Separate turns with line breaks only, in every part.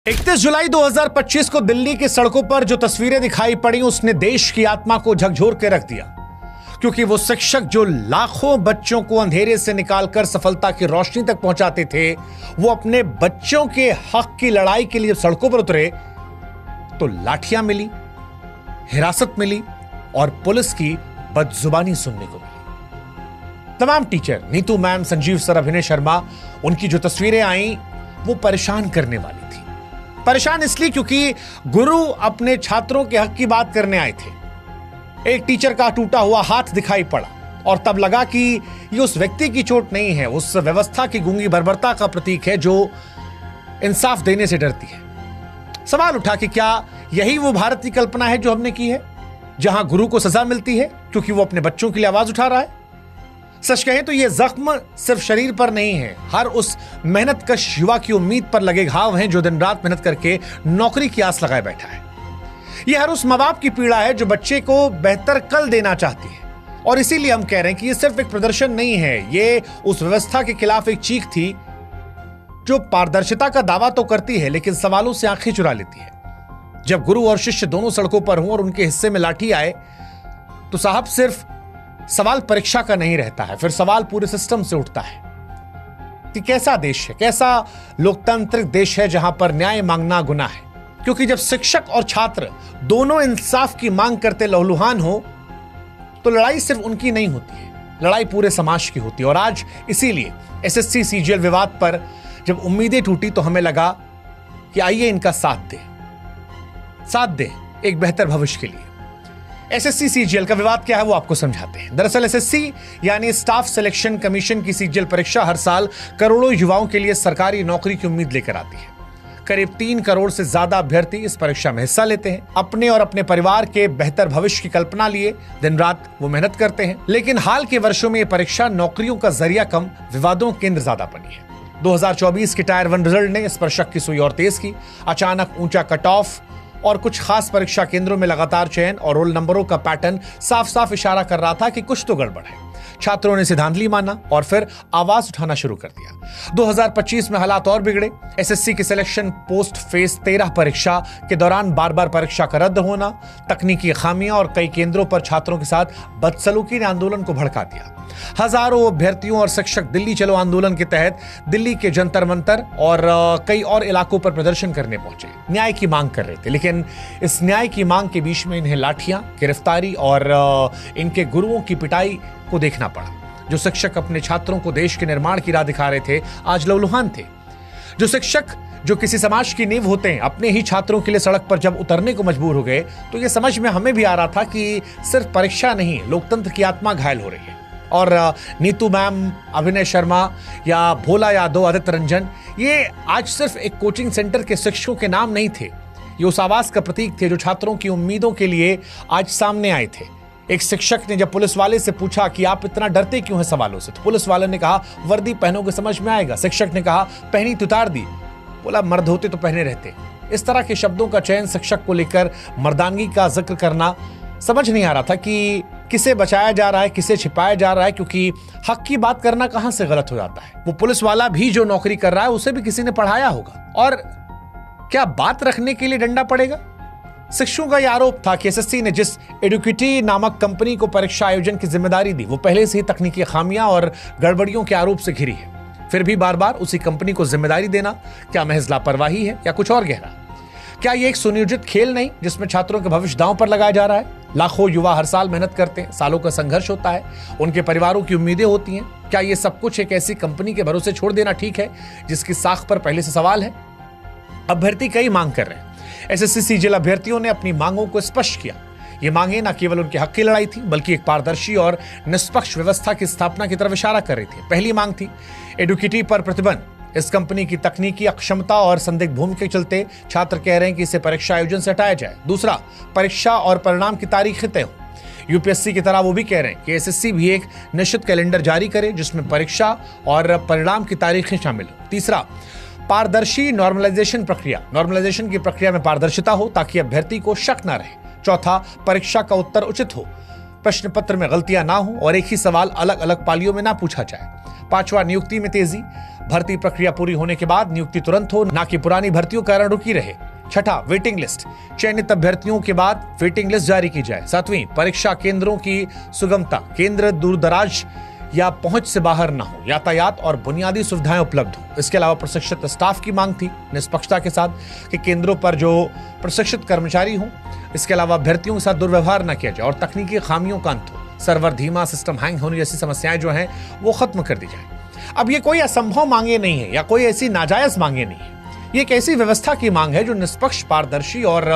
31 जुलाई 2025 को दिल्ली की सड़कों पर जो तस्वीरें दिखाई पड़ी उसने देश की आत्मा को झकझोर के रख दिया, क्योंकि वो शिक्षक जो लाखों बच्चों को अंधेरे से निकालकर सफलता की रोशनी तक पहुंचाते थे, वो अपने बच्चों के हक की लड़ाई के लिए सड़कों पर उतरे तो लाठियां मिली, हिरासत मिली और पुलिस की बदजुबानी सुनने को मिली। तमाम teacher, Neetu ma'am, Sanjeev sir, अभिनय शर्मा, उनकी जो तस्वीरें आई वो परेशान करने वाली थी। परेशान इसलिए क्योंकि गुरु अपने छात्रों के हक की बात करने आए थे। एक टीचर का टूटा हुआ हाथ दिखाई पड़ा और तब लगा कि ये उस व्यक्ति की चोट नहीं है, उस व्यवस्था की गूंगी बर्बरता का प्रतीक है जो इंसाफ देने से डरती है। सवाल उठा कि क्या यही वो भारत की कल्पना है जो हमने की है, जहां गुरु को सजा मिलती है क्योंकि वो अपने बच्चों के लिए आवाज उठा रहा है। सच कहें तो ये जख्म सिर्फ शरीर पर नहीं है, हर उस मेहनतकश युवा की उम्मीद पर लगे घाव हैं जो दिन रात मेहनत करके नौकरी की आस लगाए बैठा है। ये हर उस माँ बाप की पीड़ा है जो बच्चे को बेहतर कल देना चाहती है। और इसीलिए हम कह रहे हैं कि ये सिर्फ एक प्रदर्शन नहीं है, ये उस व्यवस्था के खिलाफ एक चीख थी जो पारदर्शिता का दावा तो करती है लेकिन सवालों से आंखें चुरा लेती है। जब गुरु और शिष्य दोनों सड़कों पर हों और उनके हिस्से में लाठी आए तो साहब सिर्फ सवाल परीक्षा का नहीं रहता है, फिर सवाल पूरे सिस्टम से उठता है कि कैसा देश है, कैसा लोकतांत्रिक देश है जहां पर न्याय मांगना गुनाह है। क्योंकि जब शिक्षक और छात्र दोनों इंसाफ की मांग करते लहूलुहान हो तो लड़ाई सिर्फ उनकी नहीं होती है, लड़ाई पूरे समाज की होती है। और आज इसीलिए एसएससी सीजीएल विवाद पर जब उम्मीदें टूटी तो हमें लगा कि आइए इनका साथ दे एक बेहतर भविष्य के लिए। एसएससी सीजीएल का विवाद क्या है वो आपको समझाते हैं। दरअसल एसएससी यानी स्टाफ सिलेक्शन कमीशन की सीजीएल परीक्षा हर साल करोड़ों युवाओं के लिए सरकारी नौकरी की उम्मीद लेकर आती है। करीब 3 करोड़ से ज्यादा अभ्यर्थी इस परीक्षा में हिस्सा लेते हैं। अपने और अपने परिवार के बेहतर भविष्य की कल्पना लिए दिन रात वो मेहनत करते हैं। लेकिन हाल के वर्षों में ये परीक्षा नौकरियों का जरिया कम, विवादों केंद्र ज्यादा बनी है। 2024 की टायर 1 रिजल्ट ने इस पर शक की सुई और तेज की। अचानक ऊंचा कट ऑफ और कुछ खास परीक्षा केंद्रों में लगातार चयन और रोल नंबरों का पैटर्न साफ साफ इशारा कर रहा था कि कुछ तो गड़बड़ है। छात्रों ने सिद्धांतली माना और फिर आवाज उठाना शुरू कर दिया। 2025 में हालात और बिगड़े। एसएससी की सिलेक्शन पोस्ट फेज 13 परीक्षा के दौरान बार बार परीक्षा का रद्द होना, तकनीकी खामियां और कई केंद्रों पर छात्रों के साथ बदसलूकी ने आंदोलन को भड़का दिया। हजारों अभ्यर्थियों और शिक्षक दिल्ली चलो आंदोलन के तहत दिल्ली के जंतर मंतर और कई और इलाकों पर प्रदर्शन करने पहुंचे, न्याय की मांग कर रहे थे। लेकिन इस न्याय की मांग के बीच में इन्हें लाठियां, गिरफ्तारी और इनके गुरुओं की पिटाई को देखना पड़ा। जो शिक्षक अपने छात्रों को देश के निर्माण की राह दिखा रहे थे आज लहूलुहान थे। जो शिक्षक जो किसी समाज की नींव होते हैं अपने ही छात्रों के लिए सड़क पर जब उतरने को मजबूर हो गए तो यह समझ में हमें भी आ रहा था कि सिर्फ परीक्षा नहीं, लोकतंत्र की आत्मा घायल हो रही है। और नीतू मैम, अभिनय शर्मा या भोला यादव, आदित्य रंजन, ये आज सिर्फ एक कोचिंग सेंटर के शिक्षकों के नाम नहीं थे, ये उस आवाज का प्रतीक थे जो छात्रों की उम्मीदों के लिए आज सामने आए थे। एक शिक्षक ने जब पुलिस वाले से पूछा कि आप इतना डरते क्यों हैं सवालों से, तो पुलिस वाले ने कहा वर्दी पहनोगे समझ में आएगा। शिक्षक ने कहा पहनी तो उतार दी, बोला मर्द होते तो पहने रहते। इस तरह के शब्दों का चयन शिक्षक को लेकर मर्दानगी का जिक्र करना, समझ नहीं आ रहा था कि किसे बचाया जा रहा है, किसे छिपाया जा रहा है, क्योंकि हक की बात करना कहां से गलत हो जाता है। वो पुलिस वाला भी जो नौकरी कर रहा है उसे भी किसी ने पढ़ाया होगा। और क्या बात रखने के लिए डंडा पड़ेगा? शिक्षकों का यह आरोप था कि एसएससी ने जिस एडुकेटी नामक कंपनी को परीक्षा आयोजन की जिम्मेदारी दी वो पहले से ही तकनीकी खामियां और गड़बड़ियों के आरोप से घिरी है। फिर भी बार बार उसी कंपनी को जिम्मेदारी देना क्या महज लापरवाही है या कुछ और गहरा? क्या ये एक सुनियोजित खेल नहीं जिसमें छात्रों के भविष्य दांव पर लगाया जा रहा है? लाखों युवा हर साल मेहनत करते हैं, सालों का संघर्ष होता है, उनके परिवारों की उम्मीदें होती हैं। क्या ये सब कुछ एक ऐसी कंपनी के भरोसे छोड़ देना ठीक है जिसकी साख पर पहले से सवाल है? अभ्यर्थी कई मांग कर रहे हैं। एसएससी सीजीएल अभ्यर्थियों ने अपनी मांगों को स्पष्ट किया। ये मांगे न केवल उनके हक की लड़ाई थी बल्कि एक पारदर्शी और निष्पक्ष व्यवस्था की स्थापना की तरफ इशारा कर रही थी। पहली मांग थी एडुकेटी पर प्रतिबंध। इस कंपनी की तकनीकी अक्षमता और संदिग्ध भूमि के चलते छात्र कह रहे हैं कि इसे परीक्षा आयोजन से हटाया जाए। दूसरा, परीक्षा और परिणाम की तारीखें तय हो। यूपीएससी की तरह वो भी कह रहे हैं कि एसएससी भी एक निश्चित कैलेंडर जारी करे जिसमें परीक्षा और परिणाम की तारीखें शामिल हो। तीसरा, पारदर्शी नॉर्मलाइजेशन की प्रक्रिया में पारदर्शिता हो ताकि अभ्यर्थी को शक न रहे। चौथा, परीक्षा का उत्तर उचित हो, प्रश्न पत्र में गलतियां ना हो और एक ही सवाल अलग अलग पालियों में ना पूछा जाए। 5वां, नियुक्ति में तेजी। भर्ती प्रक्रिया पूरी होने के बाद नियुक्ति तुरंत हो, ना कि पुरानी भर्तियों कारण रुकी रहे। 6, वेटिंग लिस्ट। चयनित अभ्यर्थियों के बाद वेटिंग लिस्ट जारी की जाए। 7वीं, परीक्षा केंद्रों की सुगमता। केंद्र दूर दराज या पहुंच से बाहर ना हो, यातायात और बुनियादी सुविधाएं उपलब्ध हो। इसके अलावा प्रशिक्षित स्टाफ की मांग थी निष्पक्षता के साथ कि केंद्रों पर जो प्रशिक्षित कर्मचारी हों, इसके अलावा अभ्यर्थियों के साथ दुर्व्यवहार न किया जाए और तकनीकी खामियों का अंत हो। सर्वर धीमा, सिस्टम हैंग होने जैसी समस्याएं जो हैं वो खत्म कर दी जाए। अब ये कोई असंभव मांगे नहीं है या कोई ऐसी नाजायज मांगे नहीं है। ये एक ऐसी व्यवस्था की मांग है जो निष्पक्ष, पारदर्शी और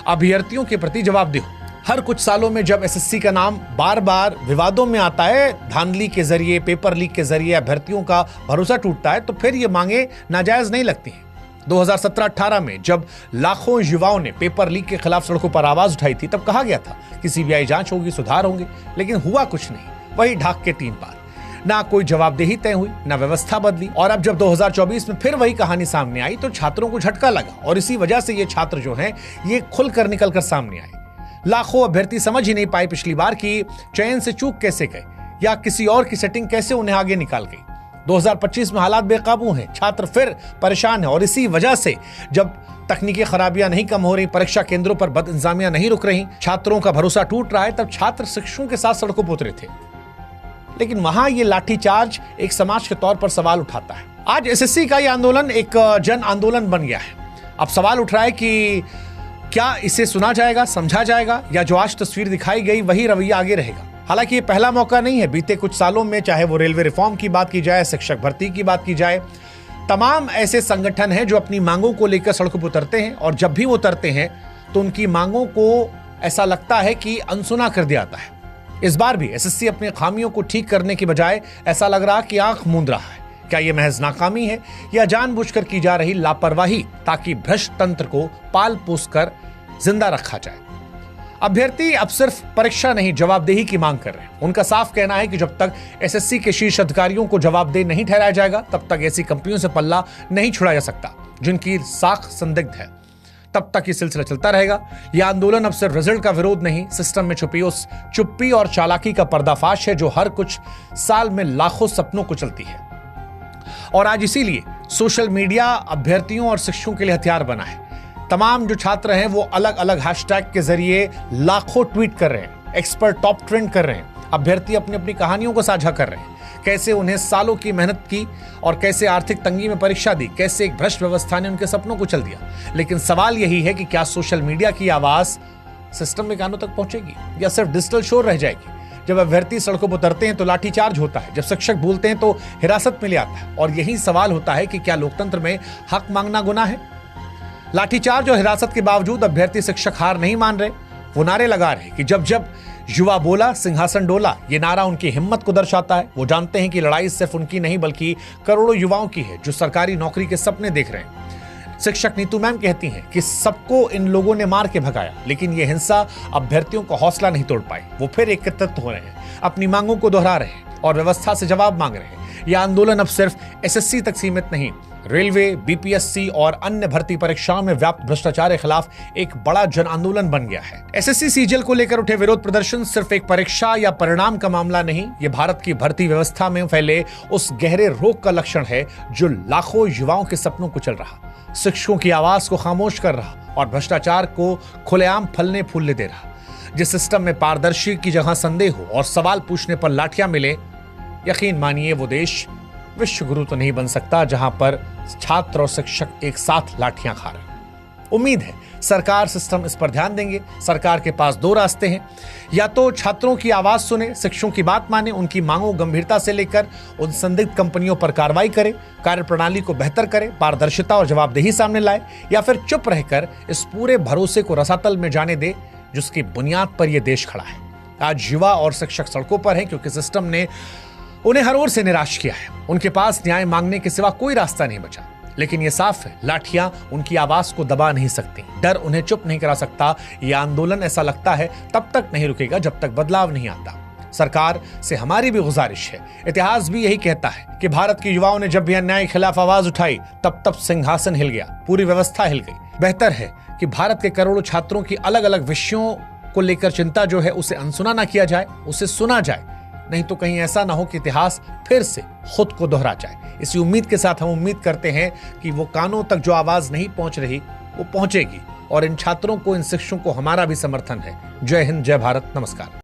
अभ्यर्थियों के प्रति जवाबदेह हो। हर कुछ सालों में जब एसएससी का नाम बार बार विवादों में आता है, धांधली के जरिए, पेपर लीक के जरिए अभ्यर्थियों का भरोसा टूटता है, तो फिर ये मांगे नाजायज नहीं लगती हैं। 2017-18 में जब लाखों युवाओं ने पेपर लीक के खिलाफ सड़कों पर आवाज उठाई थी, तब कहा गया था कि सीबीआई जांच होगी, सुधार होंगे, लेकिन हुआ कुछ नहीं। वही ढाक के 3 पार। ना कोई जवाबदेही तय हुई, ना व्यवस्था बदली। और अब जब 2024 में फिर वही कहानी सामने आई तो छात्रों को झटका लगा और इसी वजह से ये छात्र जो हैं ये खुलकर निकलकर सामने आए। लाखों अभ्यर्थी समझ ही नहीं पाए पिछली बार कि चयन से चूक कैसे गए या किसी और की सेटिंग कैसे उन्हें आगे निकाल गई। 2025 में हालात बेकाबू हैं, छात्र फिर परेशान हैं और इसी वजह से जब तकनीकी खराबियां नहीं कम हो रही, परीक्षा केंद्रों पर बदइंतजामियां नहीं रुक रही, छात्रों का भरोसा टूट रहा है, तब छात्र शिक्षकों के साथ सड़कों पर उतरे थे। लेकिन वहां ये लाठीचार्ज एक समाज के तौर पर सवाल उठाता है। आज एसएससी का ये आंदोलन एक जन आंदोलन बन गया है। अब सवाल उठ रहा है कि क्या इसे सुना जाएगा, समझा जाएगा, या जो आज तस्वीर दिखाई गई वही रवैया आगे रहेगा। हालांकि ये पहला मौका नहीं है। बीते कुछ सालों में, चाहे वो रेलवे रिफॉर्म की बात की जाए, शिक्षक भर्ती की बात की जाए, तमाम ऐसे संगठन हैं जो अपनी मांगों को लेकर सड़कों पर उतरते हैं और जब भी वो उतरते हैं तो उनकी मांगों को ऐसा लगता है कि अनसुना कर दिया जाता है। इस बार भी एसएससी अपनी खामियों को ठीक करने की बजाय ऐसा लग रहा कि आंख मूंद रहा है। क्या यह महज नाकामी है या जानबूझकर की जा रही लापरवाही ताकि भ्रष्ट तंत्र को पाल पोस कर जिंदा रखा जाए? अभ्यर्थी अब सिर्फ परीक्षा नहीं, जवाबदेही की मांग कर रहे हैं। उनका साफ कहना है कि जब तक एसएससी के शीर्ष अधिकारियों को जवाबदेह नहीं ठहराया जाएगा, तब तक ऐसी कंपनियों से पल्ला नहीं छुड़ाया जा सकता जिनकी साख संदिग्ध है। तब तक ये सिलसिला चलता रहेगा। यह आंदोलन अब सिर्फ रिजल्ट का विरोध नहीं, सिस्टम में छुपी उस चुप्पी और चालाकी का पर्दाफाश है जो हर कुछ साल में लाखों सपनों को चलती है। और आज इसीलिए सोशल मीडिया अभ्यर्थियों और शिक्षकों के लिए हथियार बना है। तमाम जो छात्र हैं वो अलग अलग हैशटैग के जरिए लाखों ट्वीट कर रहे हैं, एक्सपर्ट टॉप ट्रेंड कर रहे हैं। अभ्यर्थी अपनी अपनी कहानियों को साझा कर रहे हैं, कैसे उन्हें सालों की मेहनत की और कैसे आर्थिक तंगी में परीक्षा दी, कैसे एक भ्रष्ट व्यवस्था ने उनके सपनों को चल दिया। लेकिन सवाल यही है कि क्या सोशल मीडिया की आवाज सिस्टम के कानों तक पहुंचेगी या सिर्फ डिजिटल शोर रह जाएगी? जब अभ्यर्थी सड़कों पर उतरते हैं तो लाठीचार्ज होता है, जब शिक्षक बोलते हैं तो हिरासत में ले आता है। और यही सवाल होता है कि क्या लोकतंत्र में हक मांगना गुनाह है? लाठीचार्ज और हिरासत के बावजूद अभ्यर्थी शिक्षक हार नहीं मान रहे। वो नारे लगा रहे कि जब जब युवा बोला सिंहासन डोला। ये नारा उनकी हिम्मत को दर्शाता है। वो जानते हैं कि लड़ाई सिर्फ उनकी नहीं बल्कि करोड़ों युवाओं की है जो सरकारी नौकरी के सपने देख रहे हैं। शिक्षक नीतू मैम कहती हैं कि सबको इन लोगों ने मार के भगाया, लेकिन ये हिंसा अभ्यर्थियों का हौसला नहीं तोड़ पाई। वो फिर एकत्रित हो रहे हैं, अपनी मांगों को दोहरा रहे हैं और व्यवस्था से जवाब मांग रहे हैं। यह आंदोलन अब सिर्फ एसएससी तक सीमित नहीं, रेलवे, बीपीएससी और अन्य भर्ती परीक्षाओं में व्याप्त भ्रष्टाचार के खिलाफ एक बड़ा जन आंदोलन बन गया है। एसएससी सीजीएल को लेकर उठे विरोध प्रदर्शन सिर्फ एक परीक्षा या परिणाम का मामला नहीं, ये भारत की भर्ती व्यवस्था में फैले उस गहरे रोग का लक्षण है जो लाखों युवाओं के सपनों को चल रहा, शिक्षकों की आवाज को खामोश कर रहा और भ्रष्टाचार को खुलेआम फलने फूलने दे रहा। जिस सिस्टम में पारदर्शी की जगह संदेह हो और सवाल पूछने पर लाठियां मिले, यकीन मानिए वो देश विश्व गुरु तो नहीं बन सकता जहां पर छात्र और शिक्षक एक साथ लाठियां खा रहे। उम्मीद है सरकार, सिस्टम इस पर ध्यान देंगे। सरकार के पास दो रास्ते हैं, या तो छात्रों की आवाज सुने, शिक्षकों की बात माने, उनकी मांगों गंभीरता से लेकर उन संदिग्ध कंपनियों पर कार्रवाई करे, कार्यप्रणाली को बेहतर करे, पारदर्शिता और जवाबदेही सामने लाए, या फिर चुप रहकर इस पूरे भरोसे को रसातल में जाने दे जिसकी बुनियाद पर यह देश खड़ा है। आज युवा और शिक्षक सड़कों पर हैं क्योंकि सिस्टम ने उन्हें हर ओर से निराश किया है। उनके पास न्याय मांगने के सिवा कोई रास्ता नहीं बचा। लेकिन यह साफ है, लाठियां उनकी आवाज को दबा नहीं सकती, डर उन्हें चुप नहीं करा सकता। यह आंदोलन, ऐसा लगता है, तब तक नहीं रुकेगा जब तक बदलाव नहीं आता। सरकार से हमारी भी गुजारिश है, इतिहास भी यही कहता है कि भारत के युवाओं ने जब भी अन्याय के खिलाफ आवाज उठाई तब सिंहासन हिल गया, पूरी व्यवस्था हिल गई। बेहतर है कि भारत के करोड़ों छात्रों की अलग अलग विषयों को लेकर चिंता जो है उसे अनसुना ना किया जाए, उसे सुना जाए, नहीं तो कहीं ऐसा ना हो कि इतिहास फिर से खुद को दोहरा जाए। इसी उम्मीद के साथ हम उम्मीद करते हैं कि वो कानों तक जो आवाज नहीं पहुंच रही वो पहुंचेगी, और इन छात्रों को, इन शिक्षकों को हमारा भी समर्थन है। जय हिंद, जय भारत, नमस्कार।